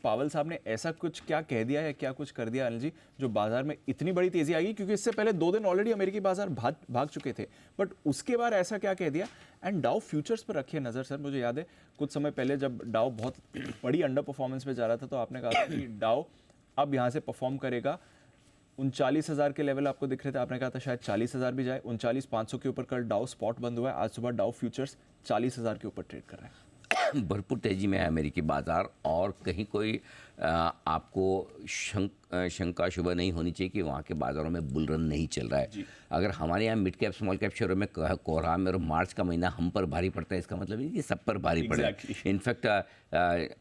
पावल साहब ने ऐसा कुछ क्या कह दिया या क्या कुछ कर दिया अनिल जी जो बाजार में इतनी बड़ी तेजी आ गई? क्योंकि इससे पहले 2 दिन ऑलरेडी अमेरिकी बाजार भाग चुके थे, बट उसके बाद ऐसा क्या कह दिया? एंड डाउ फ्यूचर्स पर रखिए नजर सर। मुझे याद है कुछ समय पहले जब डाउ बहुत बड़ी अंडर परफॉर्मेंस में जा रहा था तो आपने कहा था कि डाउ अब यहाँ से परफॉर्म करेगा। 39,000 के लेवल आपको दिख रहे थे, आपने कहा था शायद 40,000 भी जाए। 39,500 के ऊपर कल डाउ स्पॉट बंद हुआ है। आज सुबह डाउ फ्यूचर्स 40,000 के ऊपर ट्रेड कर रहा है। भरपूर तेजी में है अमेरिकी बाजार, और कहीं कोई आपको शंका शुबा नहीं होनी चाहिए कि वहाँ के बाज़ारों में बुल रन नहीं चल रहा है। अगर हमारे यहाँ मिड कैप स्मॉल कैप शेयरों में कोहराम और मार्च का महीना हम पर भारी पड़ता है, इसका मतलब नहीं कि सब पर भारी पड़े। इनफैक्ट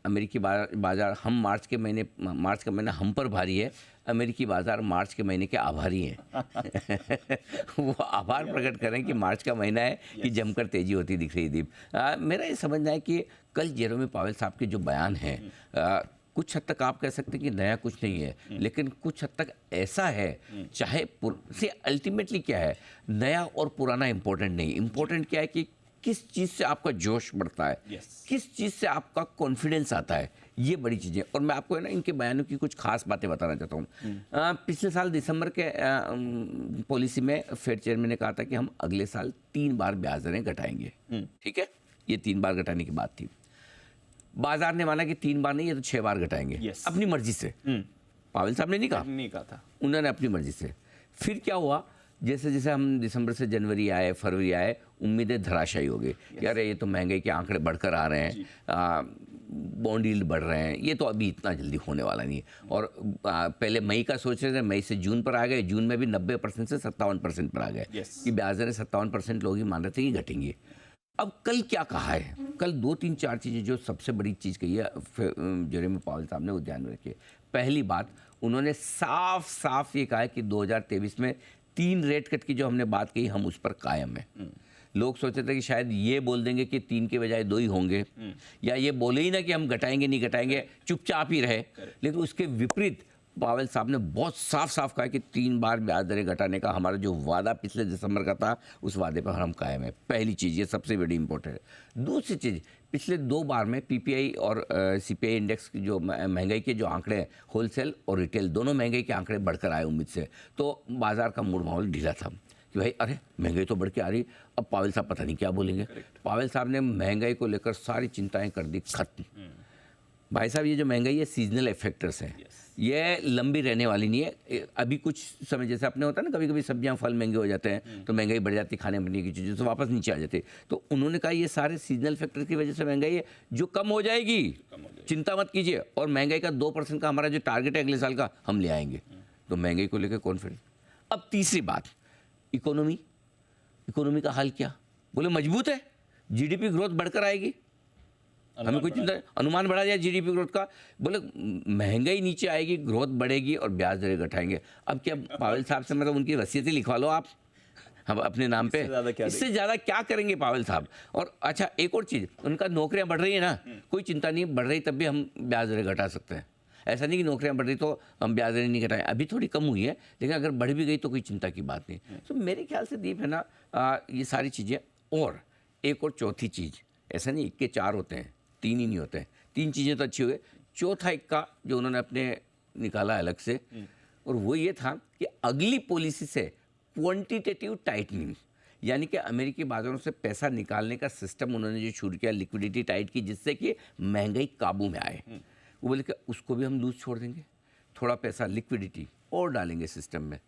अमेरिकी बाजार हम मार्च का महीना हम पर भारी है, अमेरिकी बाजार मार्च के महीने के आभारी हैं। वो आभार प्रकट करें कि मार्च का महीना है कि जमकर तेजी होती दिख रही है। दीप, मेरा ये समझना है कि कल जेरोमी पावेल साहब के जो बयान हैं, कुछ हद तक आप कह सकते हैं कि नया कुछ नहीं है, लेकिन कुछ हद तक ऐसा है, चाहे से अल्टीमेटली क्या है, नया और पुराना इंपॉर्टेंट नहीं, इंपॉर्टेंट क्या है कि किस चीज़ से आपका जोश बढ़ता है, किस चीज़ से आपका कॉन्फिडेंस आता है, ये बड़ी चीज़ें। और मैं आपको है ना इनके बयानों की कुछ खास बातें बताना चाहता हूँ। पिछले साल दिसंबर के पॉलिसी में फेड चेयरमैन ने कहा था कि हम अगले साल 3 बार ब्याज दरें घटाएंगे। ठीक है, ये 3 बार घटाने की बात थी। बाजार ने माना कि 3 बार नहीं, ये तो 6 बार घटाएंगे अपनी मर्जी से। पावेल साहब ने नहीं कहा था, उन्होंने अपनी मर्जी से। फिर क्या हुआ, जैसे जैसे हम दिसंबर से जनवरी आए, फरवरी आए, उम्मीदें धराशायी हो गई कि अरे ये तो महंगाई के आंकड़े बढ़कर आ रहे हैं, बॉन्ड यील्ड बढ़ रहे हैं, ये तो अभी इतना जल्दी होने वाला नहीं है। और पहले मई का सोच रहे थे, मई से जून पर आ गए, जून में भी 90% से 57% पर आ गए कि ब्याज दरें 57% लोग ही मान रहे थे कि घटेंगी। अब कल क्या कहा है? कल 2 3 4 चीज़ें जो सबसे बड़ी चीज़ कही है जेरेमी पावेल साहब ने, वो ध्यान में रखिए। पहली बात, उन्होंने साफ साफ ये कहा है कि 2023 में 3 रेट कट की जो हमने बात कही, हम उस पर कायम हैं। लोग सोचते थे कि शायद ये बोल देंगे कि 3 के बजाय 2 ही होंगे, या ये बोले ही ना कि हम घटाएंगे नहीं घटाएंगे, चुपचाप ही रहे। लेकिन उसके विपरीत पावेल साहब ने बहुत साफ साफ कहा कि 3 बार ब्याज दरें घटाने का हमारा जो वादा पिछले दिसंबर का था, उस वादे पर हम कायम है। पहली चीज़, ये सबसे बड़ी इंपॉर्टेंट है। दूसरी चीज़, पिछले 2 बार में पीपीआई और सीपीआई इंडेक्स की जो महंगाई के जो आंकड़े हैं, होलसेल और रिटेल दोनों महंगाई के आंकड़े बढ़कर आए उम्मीद से, तो बाजार का मूड माहौल ढीला था कि भाई अरे महंगाई तो बढ़ के आ रही, अब पावेल साहब पता नहीं क्या बोलेंगे। पावेल साहब ने महंगाई को लेकर सारी चिंताएं कर दी खत्म। भाई साहब, ये जो महंगाई है सीजनल फैक्टर्स हैं, ये लंबी रहने वाली नहीं है। अभी कुछ समय, जैसे अपने होता है ना, कभी कभी सब्जियां फल महंगे हो जाते हैं तो महंगाई बढ़ जाती है, खाने पीने की चीज़ें तो वापस नीचे आ जाती है। तो उन्होंने कहा ये सारे सीजनल फैक्टर की वजह से महंगाई है, जो कम हो जाएगी, चिंता मत कीजिए, और महंगाई का 2% का हमारा जो टारगेट है अगले साल का, हम ले आएंगे। तो महंगाई को लेकर कॉन्फिडेंस। अब तीसरी बात, इकोनॉमी का हाल क्या? बोले मजबूत है, जीडीपी ग्रोथ बढ़कर आएगी, हमें कोई चिंता, अनुमान बढ़ा जाए जीडीपी ग्रोथ का। बोले महंगाई नीचे आएगी, ग्रोथ बढ़ेगी और ब्याज दरें घटाएंगे। अब क्या पावेल साहब से मतलब उनकी वसीयतें लिखवा लो आप, हम अपने नाम पे, इससे ज़्यादा क्या करेंगे पावेल साहब? और अच्छा, एक और चीज़, उनका नौकरियां बढ़ रही है ना, कोई चिंता नहीं, बढ़ रही तब भी हम ब्याज दरें घटा सकते हैं। ऐसा नहीं कि नौकरियां बढ़ रही तो हम ब्याज दरें नहीं घटाएं। अभी थोड़ी कम हुई है, लेकिन अगर बढ़ भी गई तो कोई चिंता की बात नहीं। तो मेरे ख्याल से दीप है ना, ये सारी चीज़ें। और एक और चौथी चीज़, ऐसा नहीं कि 4 होते हैं, 3 ही नहीं होते हैं, 3 चीज़ें तो अच्छी हुई। चौथा इक्का जो उन्होंने अपने निकाला अलग से, और वो ये था कि अगली पॉलिसी से क्वांटिटेटिव टाइटनिंग, यानी कि अमेरिकी बाजारों से पैसा निकालने का सिस्टम उन्होंने जो शुरू किया, लिक्विडिटी टाइट की, जिससे कि महंगाई काबू में आए। वो बोले कि उसको भी हम लूज छोड़ देंगे, थोड़ा पैसा लिक्विडिटी और डालेंगे सिस्टम में।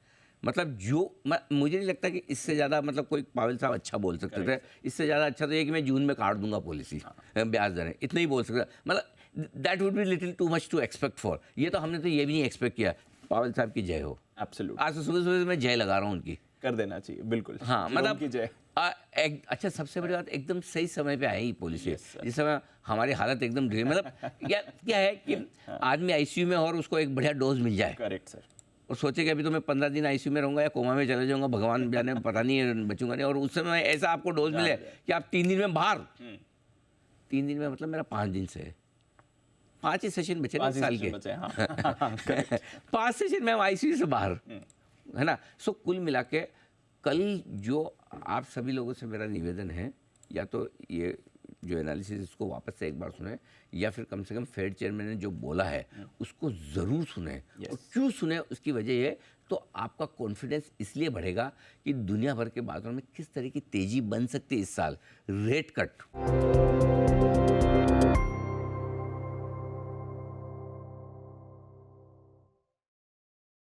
मतलब जो मुझे नहीं लगता कि इससे ज़्यादा मतलब कोई पावेल साहब अच्छा बोल सकते थे। इससे ज़्यादा अच्छा तो ये कि मैं जून में काट दूंगा पॉलिसी, ब्याज दरें, इतना ही बोल सकता। मतलब that would be little too much to expect for. ये तो हमने तो ये भी नहीं एक्सपेक्ट किया। पावेल साहब की जय हो। एब्सोल्यूट। आज तो सुबह सुबह मैं जय लगा रहा हूँ उनकी, कर देना चाहिए बिल्कुल। हाँ, मतलब की जय। अच्छा, सबसे बड़ी बात, एकदम सही समय पे आई पॉलिसी। जिस समय हमारी हालत एकदम ढीली, मतलब क्या है कि आदमी आईसीयू में और उसको एक बढ़िया डोज मिल जाए। Correct sir. और सोचे कि अभी तो मैं 15 दिन आईसीयू में रहूंगा या कोमा में चले जाऊंगा, भगवान जाने, पता नहीं है बचूंगा नहीं, और उस समय ऐसा आपको डोज मिले कि आप 3 दिन में बाहर। 3 दिन में मतलब मेरा 5 दिन से 5 ही सेशन बचे ना साल के, 5 सेशन में हम आईसीयू से बाहर, है ना। सो कुल मिला के कल जो आप सभी लोगों से मेरा निवेदन है, या तो ये जो एनालिसिस इसको वापस से एक बार सुने, या फिर कम से कम फेड चेयरमैन ने जो बोला है उसको ज़रूर सुने। और क्यों सुने उसकी वजह ये, तो आपका कॉन्फिडेंस इसलिए बढ़ेगा कि दुनिया भर के बाजारों में किस तरह की तेज़ी बन सकती है इस साल। Rate cut